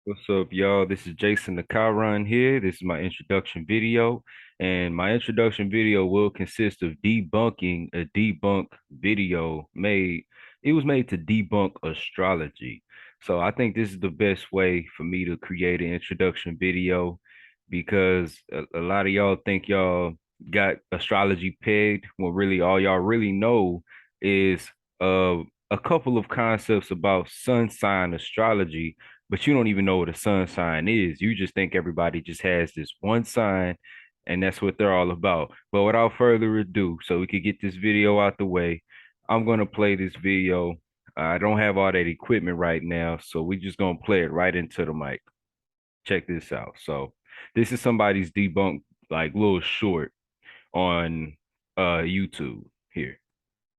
What's up, y'all? This is Jason the Chiron here. This is my introduction video, and my introduction video will consist of debunking a debunk video made. It was made to debunk astrology. So I think this is the best way for me to create an introduction video because a lot of y'all think y'all got astrology pegged when really all y'all really know is uh, a couple of concepts about sun sign astrology, but you don't even know what a sun sign is. You just think everybody just has this one sign and that's what they're all about. But without further ado, so we could get this video out the way, I'm going to play this video. I don't have all that equipment right now, so we just going to play it right into the mic. Check this out. So this is somebody's debunk, like little short on YouTube here.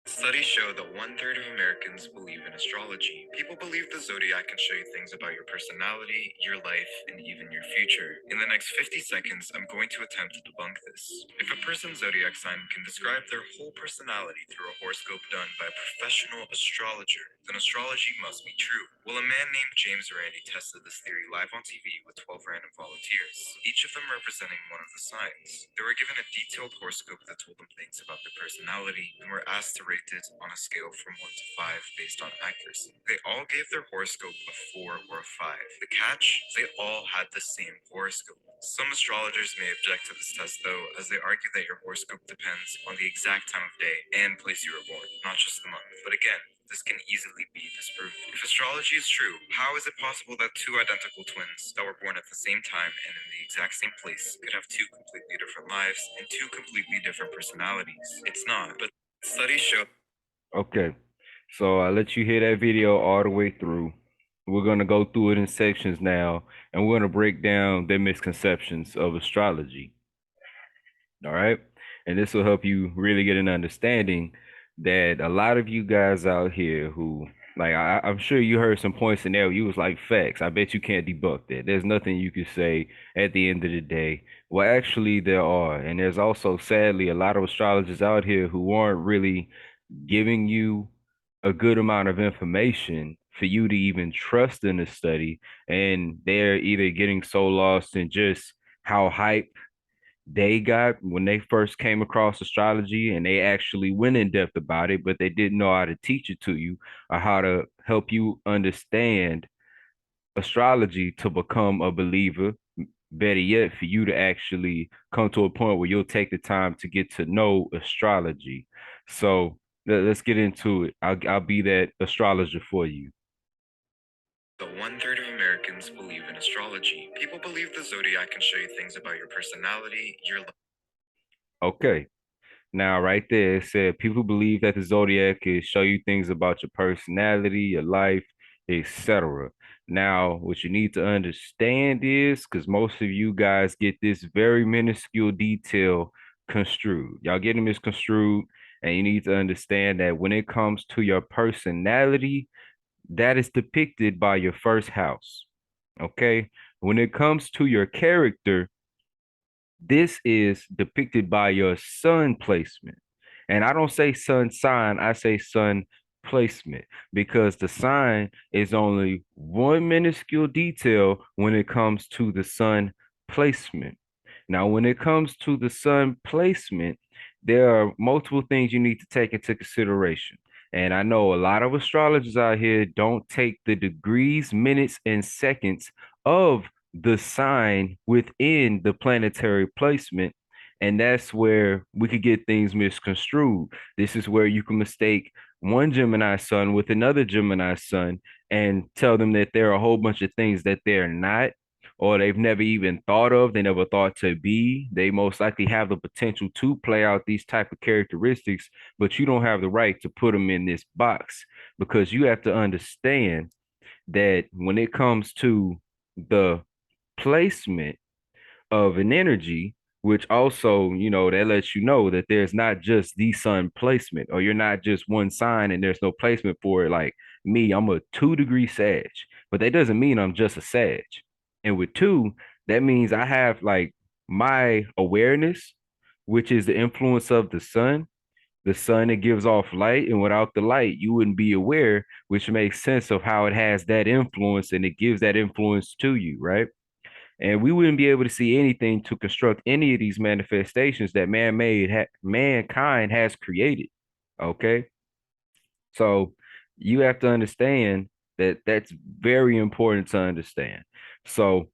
Studies show that one-third of Americans believe in astrology. People believe the zodiac can show you things about your personality, your life, and even your future. In the next 50 seconds, I'm going to attempt to debunk this. If a person's zodiac sign can describe their whole personality through a horoscope done by a professional astrologer, then astrology must be true. Well, a man named James Randi tested this theory live on TV with 12 random volunteers, each of them representing one of the signs. They were given a detailed horoscope that told them things about their personality and were asked to rate it on a scale from 1 to 5 based on accuracy. They all gave their horoscope a 4 or a 5. The catch? They all had the same horoscope. Some astrologers may object to this test though, as they argue that your horoscope depends on the exact time of day and place you were born, not just the month. But again, this can easily be disproved. If astrology is true, how is it possible that two identical twins that were born at the same time and in the exact same place could have two completely different lives and two completely different personalities? It's not, but studies show. Okay. So I let you hear that video all the way through. We're going to go through it in sections now, and we're going to break down the misconceptions of astrology. All right. And this will help you really get an understanding that a lot of you guys out here who, like, I'm sure you heard some points in there. You was like, facts. I bet you can't debunk that. There's nothing you could say at the end of the day. Well, actually, there are. And there's also, sadly, a lot of astrologers out here who aren't really giving you a good amount of information for you to even trust in the study. And they're either getting so lost in just how hype they got when they first came across astrology and they actually went in depth about it, but they didn't know how to teach it to you or how to help you understand astrology to become a believer. Better yet, for you to actually come to a point where you'll take the time to get to know astrology. So let's get into it. I'll be that astrologer for you. The one-third of Americans believe in astrology. People believe the zodiac can show you things about your personality, your life. Okay. Now, right there, it said people believe that the zodiac can show you things about your personality, your life, etc. Now, what you need to understand is because most of you guys get this very minuscule detail construed. Y'all getting misconstrued, and you need to understand that when it comes to your personality, that is depicted by your first house. Okay. When it comes to your character, this is depicted by your sun placement. And I don't say sun sign, I say sun placement because the sign is only one minuscule detail when it comes to the sun placement. Now, when it comes to the sun placement, there are multiple things you need to take into consideration. And I know a lot of astrologers out here don't take the degrees, minutes, and seconds of the sign within the planetary placement. And that's where we could get things misconstrued. This is where you can mistake one Gemini sun with another Gemini sun and tell them that there are a whole bunch of things that they're not, or they've never even thought of, they never thought to be. They most likely have the potential to play out these type of characteristics, but you don't have the right to put them in this box because you have to understand that when it comes to the placement of an energy, which also, that lets you know that there's not just the sun placement, or you're not just one sign and there's no placement for it. Like me, I'm a 2-degree Sag, but that doesn't mean I'm just a Sag. And with two, that means I have like my awareness, which is the influence of the sun. The sun, it gives off light, and without the light, you wouldn't be aware, which makes sense of how it has that influence and it gives that influence to you, right? And we wouldn't be able to see anything to construct any of these manifestations that mankind has created. Okay. So you have to understand that that's very important to understand. So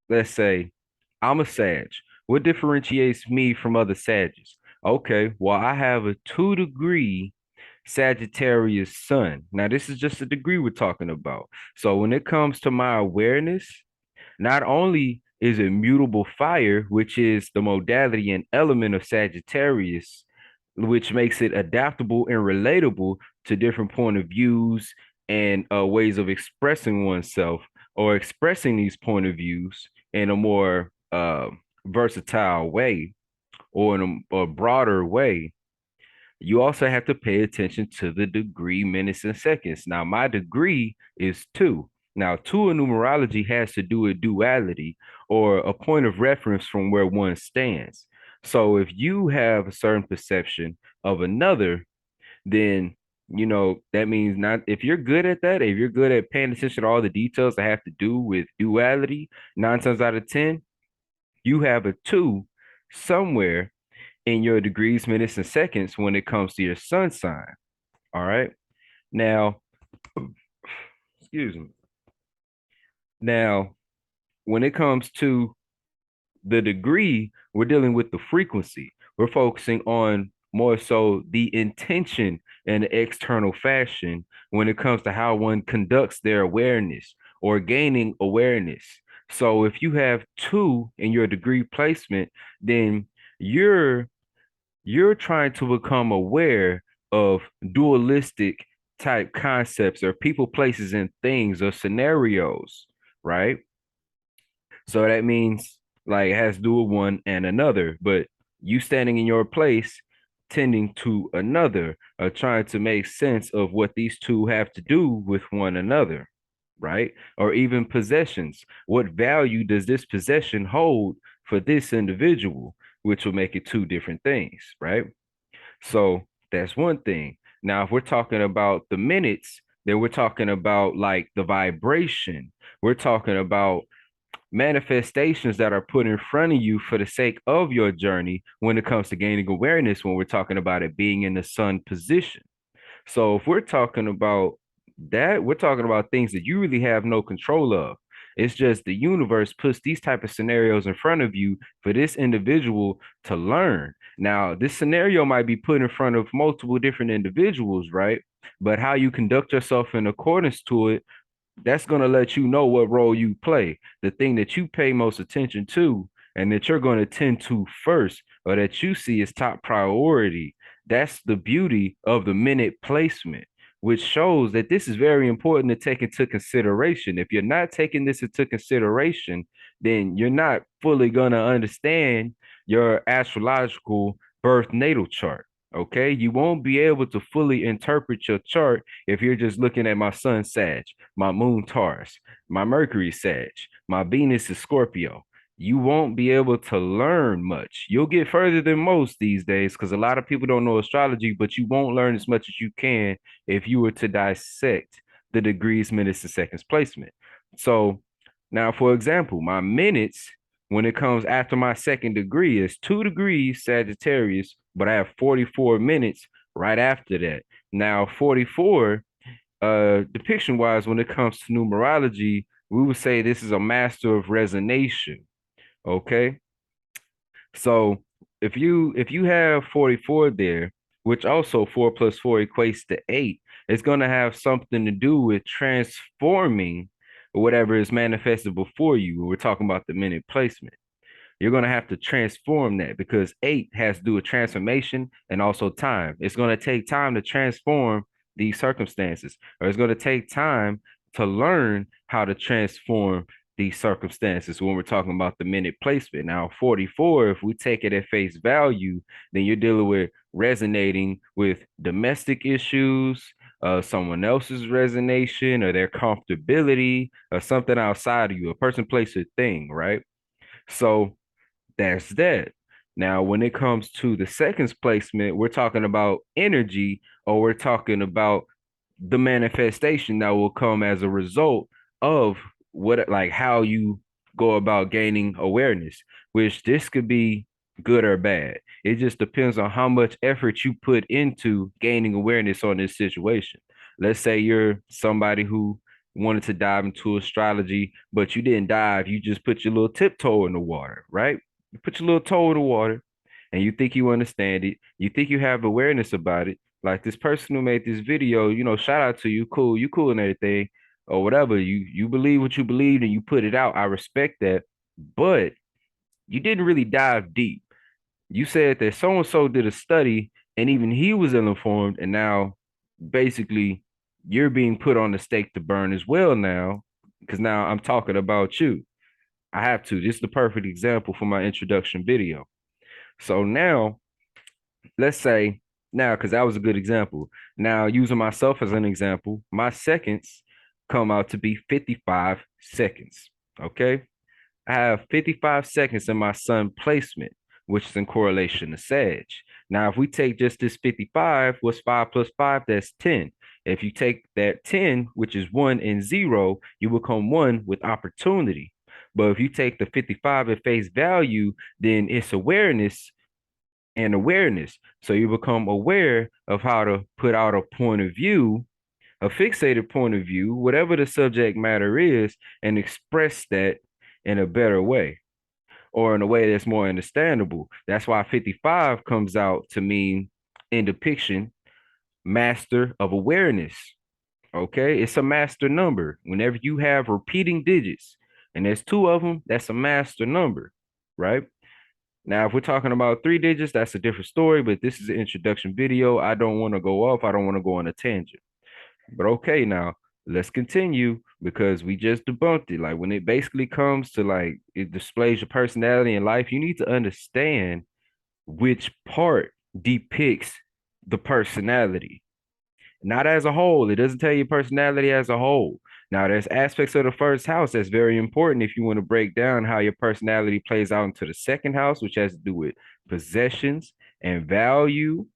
let's say I'm a Sag. What differentiates me from other Sages? Okay, well, I have a 2-degree Sagittarius sun. Now, this is just a degree we're talking about. So when it comes to my awareness, not only is it mutable fire, which is the modality and element of Sagittarius, which makes it adaptable and relatable to different point of views and ways of expressing oneself or expressing these point of views in a more versatile way or in a broader way. You also have to pay attention to the degree, minutes, and seconds. Now, my degree is 2. Now, 2 in numerology has to do with duality or a point of reference from where one stands. So if you have a certain perception of another, then that means not if you're good at that, if you're good at paying attention to all the details that have to do with duality, 9 times out of 10, you have a 2 somewhere in your degrees, minutes, and seconds when it comes to your sun sign. All right. Now, excuse me. Now, when it comes to the degree, we're dealing with the frequency. We're focusing on more so the intention and the external fashion when it comes to how one conducts their awareness or gaining awareness. So if you have 2 in your degree placement, then you're you're trying to become aware of dualistic type concepts or people, places, and things or scenarios, right? So that means like it has to do with one and another, but you standing in your place tending to another or trying to make sense of what these two have to do with one another, right? Or even possessions. What value does this possession hold for this individual, which will make it two different things, right? So that's one thing. Now, if we're talking about the minutes, then we're talking about like the vibration. We're talking about manifestations that are put in front of you for the sake of your journey when it comes to gaining awareness, when we're talking about it being in the sun position. So if we're talking about that, we're talking about things that you really have no control of. It's just the universe puts these type of scenarios in front of you for this individual to learn. Now, this scenario might be put in front of multiple different individuals, right? But how you conduct yourself in accordance to it, that's going to let you know what role you play. The thing that you pay most attention to and that you're going to tend to first or that you see as top priority. That's the beauty of the minute placement, which shows that this is very important to take into consideration. If you're not taking this into consideration, then you're not fully going to understand your astrological birth natal chart. Okay, you won't be able to fully interpret your chart if you're just looking at my sun Sag, my moon Taurus, my Mercury Sag, my Venus is Scorpio. You won't be able to learn much. You'll get further than most these days because a lot of people don't know astrology, but you won't learn as much as you can if you were to dissect the degrees, minutes, and seconds placement. So now, for example, my minutes when it comes after my second degree is 2 degrees Sagittarius, but I have 44 minutes right after that. Now, 44 depiction wise, when it comes to numerology, we would say this is a master of resonation. Okay. So if you have 44 there, which also 4 plus 4 equates to 8, it's gonna have something to do with transforming whatever is manifested before you. We're talking about the minute placement. You're going to have to transform that because 8 has to do with transformation and also time. It's going to take time to transform these circumstances, or it's going to take time to learn how to transform these circumstances when we're talking about the minute placement. Now, 44, if we take it at face value, then you're dealing with resonating with domestic issues, someone else's resonation or their comfortability or something outside of you, a person, place, or thing, right? So that's that. Now, when it comes to the seconds placement, we're talking about energy, or we're talking about the manifestation that will come as a result of what, like how you go about gaining awareness, which this could be good or bad. It just depends on how much effort you put into gaining awareness on this situation. Let's say you're somebody who wanted to dive into astrology, but you didn't dive, you just put your little tiptoe in the water, right? You put your little toe in the water and you think you understand it, you think you have awareness about it. Like this person who made this video, shout out to you, cool, you cool and everything, or whatever. You believe what you believe and you put it out. I respect that. But you didn't really dive deep. You said that so and so did a study and even he was ill informed, and now basically you're being put on the stake to burn as well now, because now I'm talking about you. I have to. This is the perfect example for my introduction video. So now, let's say, now, because that was a good example. Now, using myself as an example, my seconds come out to be 55 seconds. Okay. I have 55 seconds in my sun placement, which is in correlation to Sag. Now, if we take just this 55, what's 5 plus 5? That's 10. If you take that 10, which is 1 and 0, you become 1 with opportunity. But if you take the 55 at face value, then it's awareness and awareness. So you become aware of how to put out a point of view, a fixated point of view, whatever the subject matter is, and express that in a better way, or in a way that's more understandable. That's why 55 comes out to mean, in depiction, master of awareness. Okay, it's a master number. Whenever you have repeating digits, and there's two of them, that's a master number, right? Now, if we're talking about three digits, that's a different story, but this is an introduction video. I don't want to go off. I don't want to go on a tangent. But okay, now let's continue because we just debunked it. Like when it basically comes to like it displays your personality in life, you need to understand which part depicts the personality, not as a whole. It doesn't tell you personality as a whole. Now, there's aspects of the first house that's very important if you want to break down how your personality plays out into the second house, which has to do with possessions and value.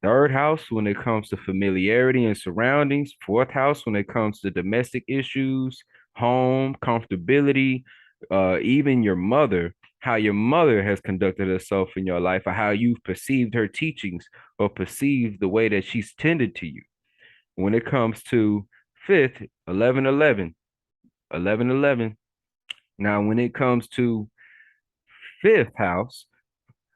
Third house when it comes to familiarity and surroundings. Fourth house when it comes to domestic issues, home, comfortability, even your mother, how your mother has conducted herself in your life, or how you've perceived her teachings or perceived the way that she's tended to you. When it comes to fifth, 11, 11, 11, 11. Now, when it comes to fifth house,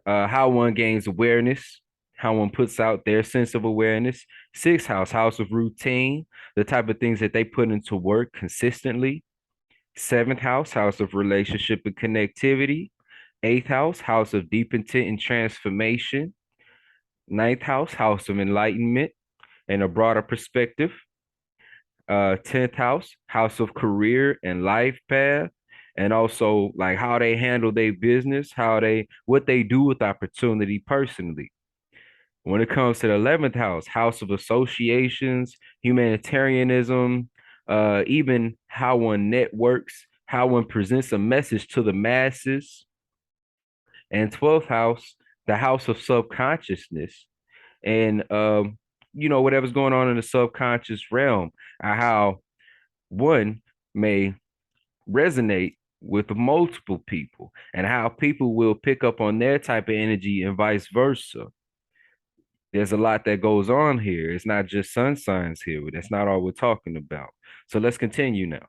how one gains awareness, how one puts out their sense of awareness. Sixth house, house of routine, the type of things that they put into work consistently. Seventh house, house of relationship and connectivity. Eighth house, house of deep intent and transformation. Ninth house, house of enlightenment and a broader perspective. 10th house, house of career and life path, and also like how they handle their business, what they do with opportunity personally. When it comes to the 11th house, house of associations, humanitarianism, even how one networks, how one presents a message to the masses. And 12th house, the house of subconsciousness. And whatever's going on in the subconscious realm, how one may resonate with multiple people, and how people will pick up on their type of energy and vice versa. There's a lot that goes on here. It's not just sun signs here. That's not all we're talking about. So let's continue now.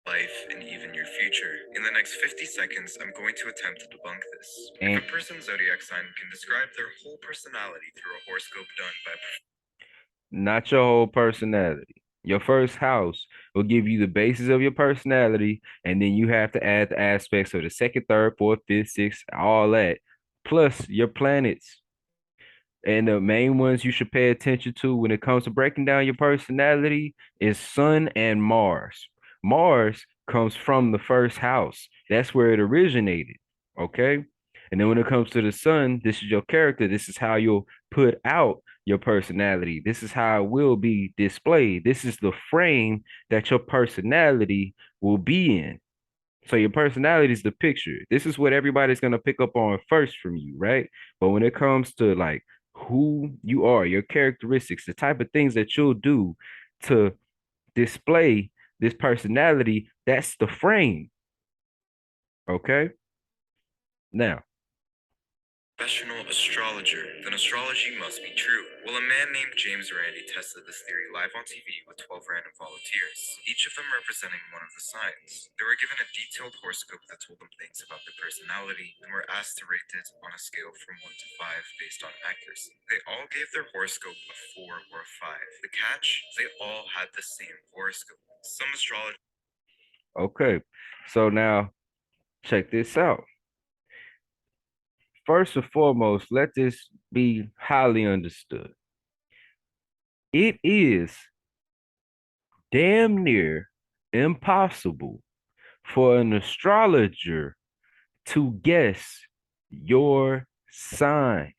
Life and even your future. In the next 50 seconds, I'm going to attempt to debunk this. And if a person's zodiac sign can describe their whole personality through a horoscope done by not your whole personality. Your first house will give you the basis of your personality, and then you have to add the aspects of the second, third, fourth, fifth, sixth, all that, plus your planets. And the main ones you should pay attention to when it comes to breaking down your personality is Sun and Mars. Mars comes from the first house. That's where it originated. Okay. And then when it comes to the Sun, this is your character. This is how you'll put out your personality. This is how it will be displayed. This is the frame that your personality will be in. So your personality is the picture. This is what everybody's gonna pick up on first from you, right? But when it comes to like who you are, your characteristics, the type of things that you'll do to display this personality, that's the frame. Okay. Now, Professional astrologer, then astrology must be true. Well, a man named James Randi tested this theory live on TV with 12 random volunteers, each of them representing one of the signs. They were given a detailed horoscope that told them things about their personality and were asked to rate it on a scale from 1 to 5 based on accuracy. They all gave their horoscope a 4 or a 5. The catch? They all had the same horoscope. Some astrologers okay. So now check this out. First and foremost, let this be highly understood. It is damn near impossible for an astrologer to guess your sign.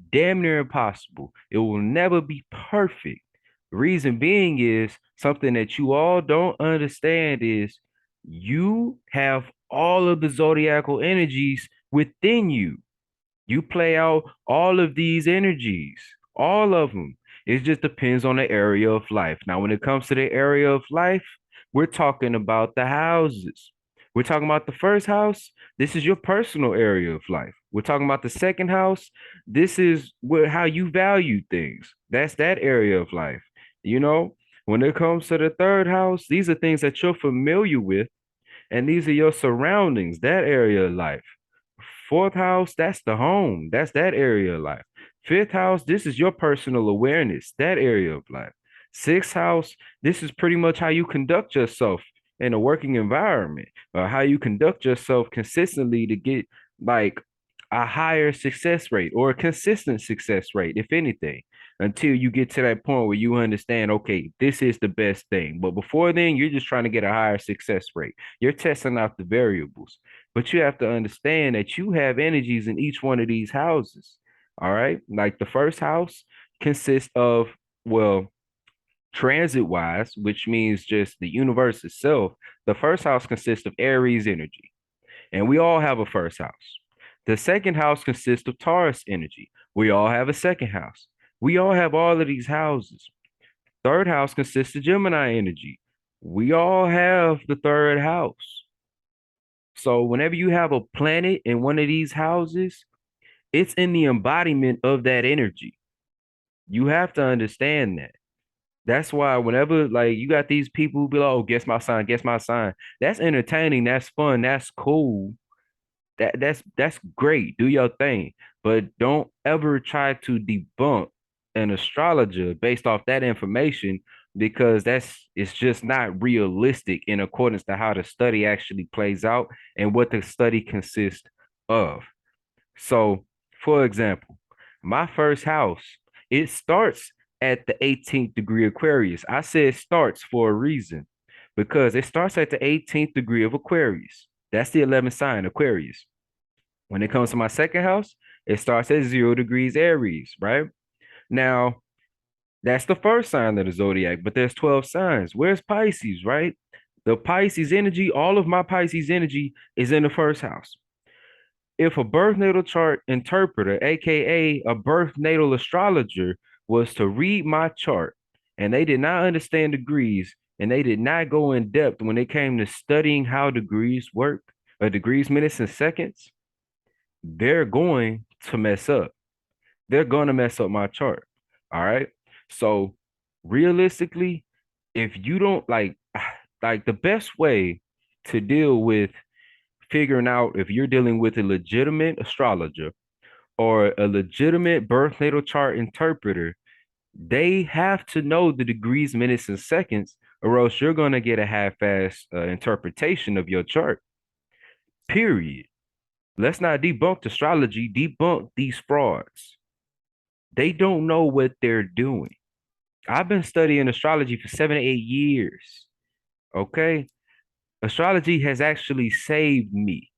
Damn near impossible. It will never be perfect. Reason being is something that you all don't understand is you have all of the zodiacal energies within you. You play out all of these energies, all of them. It just depends on the area of life. Now, when it comes to the area of life, we're talking about the houses. We're talking about the first house. This is your personal area of life. We're talking about the second house. This is where how you value things. That's that area of life. You know, when it comes to the third house, these are things that you're familiar with, and these are your surroundings, that area of life. Fourth house, that's the home. That's that area of life. Fifth house, this is your personal awareness, that area of life. Sixth house, this is pretty much how you conduct yourself in a working environment, or how you conduct yourself consistently to get like a higher success rate or a consistent success rate, if anything, until you get to that point where you understand, okay, this is the best thing. But before then, you're just trying to get a higher success rate. You're testing out the variables. But you have to understand that you have energies in each one of these houses. All right. Like the first house consists of, well, transit wise, which means just the universe itself. The first house consists of Aries energy, and we all have a first house. The second house consists of Taurus energy. We all have a second house. We all have all of these houses. Third house consists of Gemini energy. We all have the third house. So whenever you have a planet in one of these houses, it's in the embodiment of that energy. You have to understand that. That's why whenever like you got these people who be like, oh, guess my sign, guess my sign. That's entertaining, that's fun, that's cool. That's great. Do your thing. But don't ever try to debunk an astrologer based off that information because it's just not realistic in accordance to how the study actually plays out and what the study consists of. So, for example, my first house, it starts at the 18th degree Aquarius. I said starts for a reason because it starts at the 18th degree of Aquarius. That's the 11th sign, Aquarius. When it comes to my second house, it starts at 0 degrees Aries, right? Now, that's the first sign of the zodiac, but there's 12 signs. Where's Pisces, right? The Pisces energy, all of my Pisces energy is in the first house. If a birth natal chart interpreter, aka a birth natal astrologer, was to read my chart and they did not understand degrees and they did not go in depth when it came to studying how degrees work, degrees, minutes, and seconds, they're going to mess up. They're going to mess up my chart. All right. So realistically, if you don't like the best way to deal with figuring out if you're dealing with a legitimate astrologer or a legitimate birth natal chart interpreter, they have to know the degrees, minutes, and seconds, or else you're going to get a half-ass interpretation of your chart. Period. Let's not debunk astrology, debunk these frauds. They don't know what they're doing. I've been studying astrology for 7 to 8 years. Okay. Astrology has actually saved me.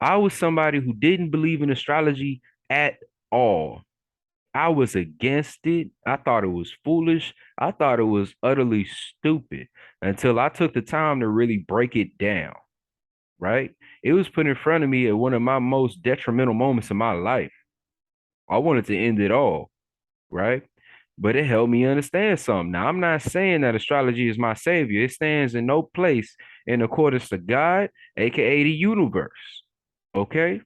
I was somebody who didn't believe in astrology at all. I was against it. I thought it was foolish. I thought it was utterly stupid until I took the time to really break it down, right? It was put in front of me at one of my most detrimental moments in my life. I wanted to end it all, right? But it helped me understand something. Now, I'm not saying that astrology is my savior. It stands in no place in accordance to God, aka the universe. Okay?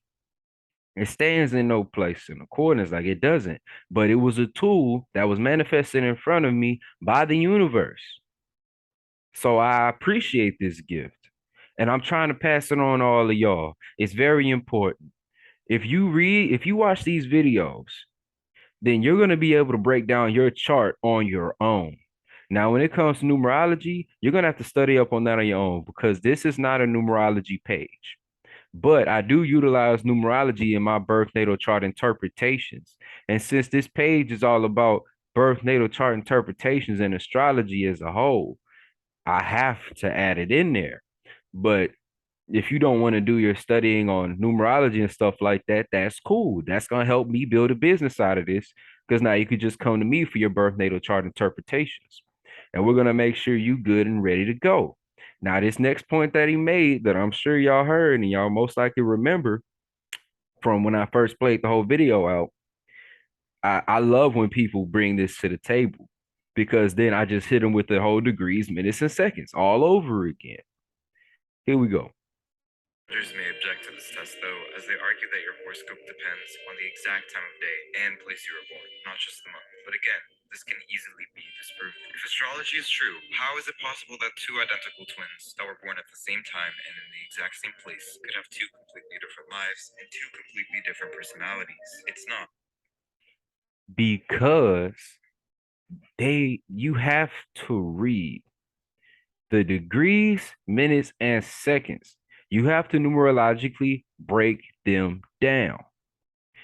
It stands in no place in accordance, like it doesn't. But it was a tool that was manifested in front of me by the universe. So I appreciate this gift. And I'm trying to pass it on to all of y'all. It's very important. If you watch these videos, then you're going to be able to break down your chart on your own. Now, when it comes to numerology, you're going to have to study up on that on your own because this is not a numerology page. But I do utilize numerology in my birth natal chart interpretations. And since this page is all about birth natal chart interpretations and astrology as a whole, I have to add it in there. But if you don't want to do your studying on numerology and stuff like that, that's cool. That's going to help me build a business out of this because now you could just come to me for your birth natal chart interpretations. And we're going to make sure you good and ready to go. Now, this next point that he made that I'm sure y'all heard and y'all most likely remember from when I first played the whole video out, I love when people bring this to the table because then I just hit them with the whole degrees, minutes, and seconds all over again. Here we go. Others may object to this test, though, as they argue that your horoscope depends on the exact time of day and place you were born, not just the month. But again, this can easily be disproved. If astrology is true, how is it possible that two identical twins that were born at the same time and in the exact same place could have two completely different lives and two completely different personalities? It's not. Because you have to read the degrees, minutes, and seconds. You have to numerologically break them down.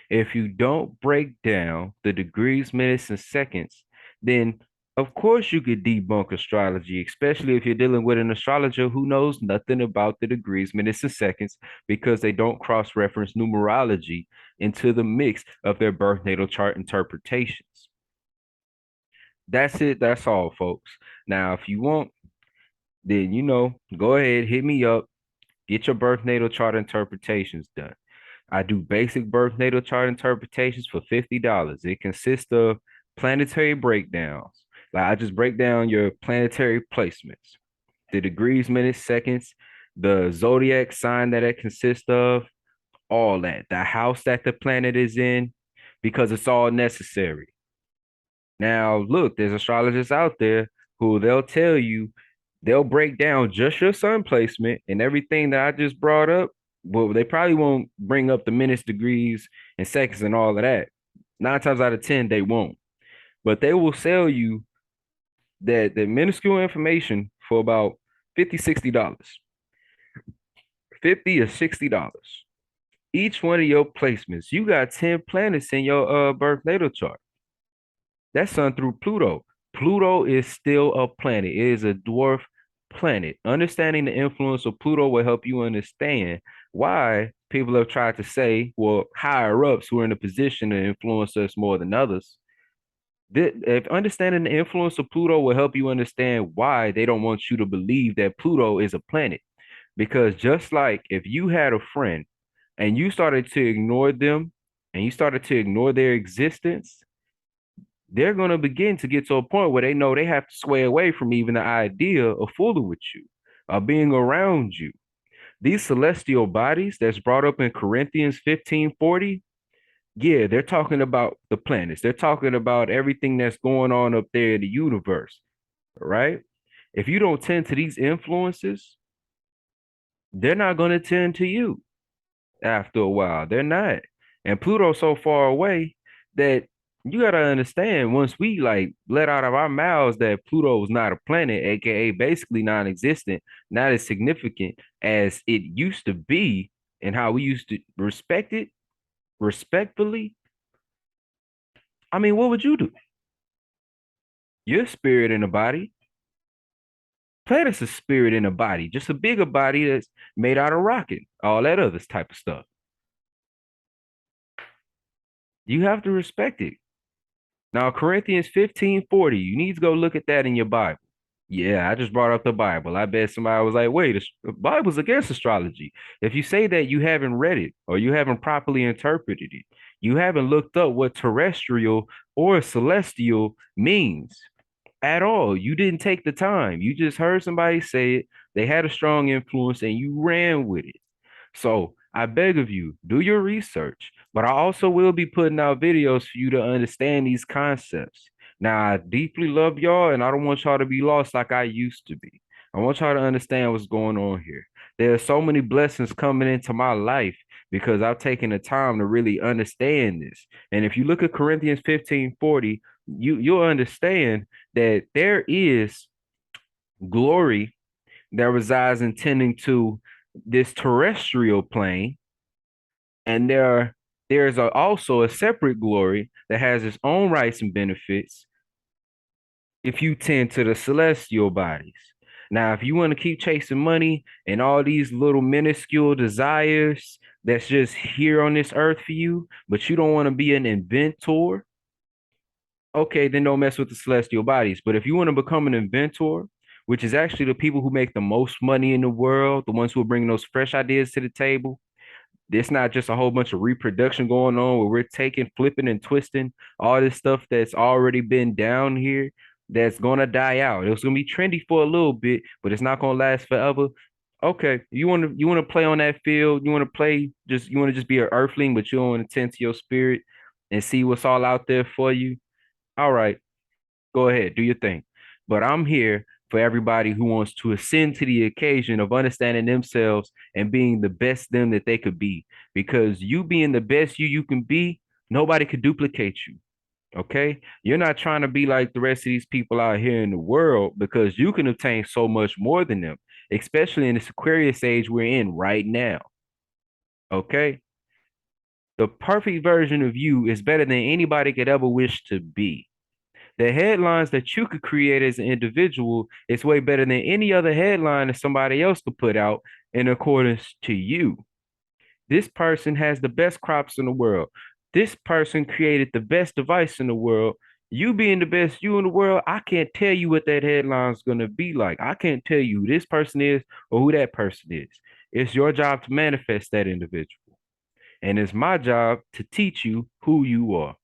If you don't break down the degrees, minutes, and seconds, then of course you could debunk astrology, especially if you're dealing with an astrologer who knows nothing about the degrees, minutes, and seconds because they don't cross-reference numerology into the mix of their birth natal chart interpretations. That's it. That's all, folks. Now, if you want, then go ahead, hit me up, get your birth natal chart interpretations done. I do basic birth natal chart interpretations for $50. It consists of planetary breakdowns. Like I just break down your planetary placements, the degrees, minutes, seconds, the zodiac sign that it consists of, all that, the house that the planet is in, because it's all necessary. Now, look, there's astrologists out there who they'll tell you, they'll break down just your sun placement and everything that I just brought up. Well, they probably won't bring up the minutes, degrees, and seconds and all of that. 9 times out of 10, they won't. But they will sell you that the minuscule information for about $50, $60. 50 or $60. Each one of your placements, you got 10 planets in your birth natal chart. That's sun through Pluto. Pluto is still a planet. It is a dwarf planet. Understanding the influence of Pluto will help you understand why people have tried to say, well, higher ups who are in a position to influence us more than others. If understanding the influence of Pluto will help you understand why they don't want you to believe that Pluto is a planet. Because just like if you had a friend and you started to ignore them and you started to ignore their existence, they're going to begin to get to a point where they know they have to sway away from even the idea of fooling with you, of being around you. These celestial bodies that's brought up in Corinthians 15:40, yeah, they're talking about the planets. They're talking about everything that's going on up there in the universe, right? If you don't tend to these influences, they're not going to tend to you after a while. They're not. And Pluto's so far away that you gotta understand once we like let out of our mouths that Pluto is not a planet, aka basically non-existent, not as significant as it used to be, and how we used to respect it respectfully. I mean, what would you do? Your spirit in a body. Planet's a spirit in a body, just a bigger body that's made out of rocket, all that other type of stuff. You have to respect it. Now, Corinthians 15:40, you need to go look at that in your Bible. Yeah, I just brought up the Bible. I bet somebody was like, wait, the Bible's against astrology. If you say that, you haven't read it or you haven't properly interpreted it. You haven't looked up what terrestrial or celestial means at all. You didn't take the time. You just heard somebody say it. They had a strong influence and you ran with it. So I beg of you, do your research. But I also will be putting out videos for you to understand these concepts. Now, I deeply love y'all, and I don't want y'all to be lost like I used to be. I want y'all to understand what's going on here. There are so many blessings coming into my life because I've taken the time to really understand this. And if you look at Corinthians 15:40, you'll understand that there is glory that resides in tending to this terrestrial plane, and also a separate glory that has its own rights and benefits if you tend to the celestial bodies. Now, if you want to keep chasing money and all these little minuscule desires that's just here on this earth for you, but you don't want to be an inventor, okay, then don't mess with the celestial bodies. But if you want to become an inventor, which is actually the people who make the most money in the world, the ones who are bringing those fresh ideas to the table, it's not just a whole bunch of reproduction going on where we're taking, flipping, and twisting all this stuff that's already been down here that's gonna die out. It's gonna be trendy for a little bit, but it's not gonna last forever. Okay, you wanna play on that field, you wanna play just you wanna just be an earthling, but you don't want to tend to your spirit and see what's all out there for you. All right, go ahead, do your thing. But I'm here for everybody who wants to ascend to the occasion of understanding themselves and being the best them that they could be. Because you being the best you can be, nobody could duplicate you. Okay? You're not trying to be like the rest of these people out here in the world because you can obtain so much more than them, especially in this Aquarius age we're in right now. Okay? The perfect version of you is better than anybody could ever wish to be. The headlines that you could create as an individual is way better than any other headline that somebody else could put out in accordance to you. This person has the best crops in the world. This person created the best device in the world. You being the best you in the world, I can't tell you what that headline is going to be like. I can't tell you who this person is or who that person is. It's your job to manifest that individual. And it's my job to teach you who you are.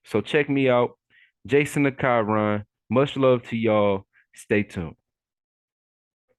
So check me out. Jason the Chiron. Much love to y'all. Stay tuned.